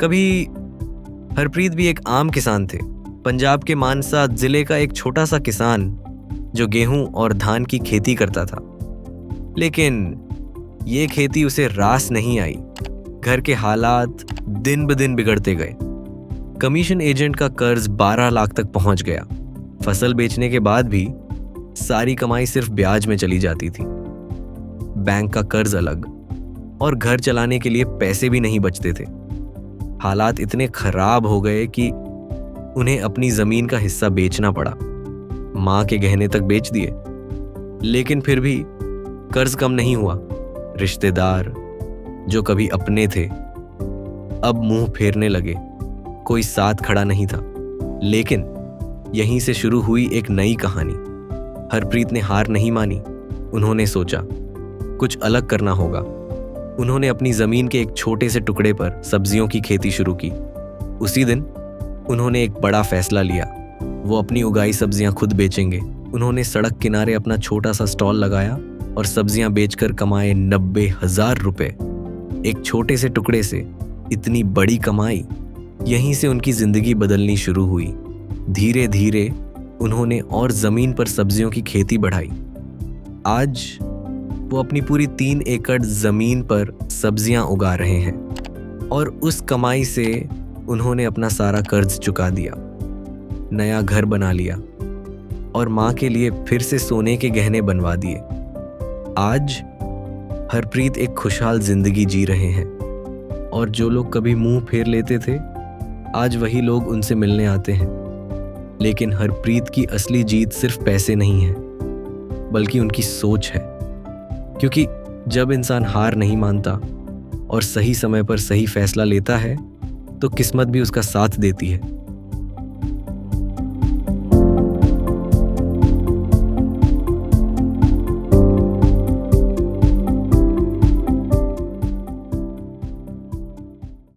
कभी हरप्रीत भी एक आम किसान थे। पंजाब के मानसा जिले का एक छोटा सा किसान जो गेहूं और धान की खेती करता था। लेकिन ये खेती उसे रास नहीं आई। घर के हालात दिन ब दिन बिगड़ते गए। कमीशन एजेंट का कर्ज 12 लाख तक पहुंच गया। फसल बेचने के बाद भी सारी कमाई सिर्फ ब्याज में चली जाती थी। बैंक का कर्ज अलग, और घर चलाने के लिए पैसे भी नहीं बचते थे। हालात इतने खराब हो गए कि उन्हें अपनी जमीन का हिस्सा बेचना पड़ा। मां के गहने तक बेच दिए, लेकिन फिर भी कर्ज कम नहीं हुआ। रिश्तेदार जो कभी अपने थे अब मुंह फेरने लगे। कोई साथ खड़ा नहीं था। लेकिन यहीं से शुरू हुई एक नई कहानी। हरप्रीत ने हार नहीं मानी। उन्होंने सोचा कुछ अलग करना होगा। उन्होंने अपनी जमीन के एक छोटे से टुकड़े पर सब्जियों की खेती शुरू की। उसी दिन उन्होंने एक बड़ा फैसला लिया। वो अपनी उगाई सब्जियां खुद बेचेंगे। उन्होंने सड़क किनारे अपना छोटा सा स्टॉल लगाया और सब्जियां बेचकर कमाए 90,000 रुपए। एक छोटे से टुकड़े से इतनी बड़ी कमाई। यहीं से उनकी जिंदगी बदलनी शुरू हुई। धीरे धीरे उन्होंने और जमीन पर सब्जियों की खेती बढ़ाई। आज वो अपनी पूरी 3 एकड़ जमीन पर सब्जियां उगा रहे हैं, और उस कमाई से उन्होंने अपना सारा कर्ज चुका दिया, नया घर बना लिया और मां के लिए फिर से सोने के गहने बनवा दिए। आज हरप्रीत एक खुशहाल जिंदगी जी रहे हैं, और जो लोग कभी मुंह फेर लेते थे आज वही लोग उनसे मिलने आते हैं। लेकिन हरप्रीत की असली जीत सिर्फ पैसे नहीं है, बल्कि उनकी सोच है। क्योंकि जब इंसान हार नहीं मानता और सही समय पर सही फैसला लेता है तो किस्मत भी उसका साथ देती है।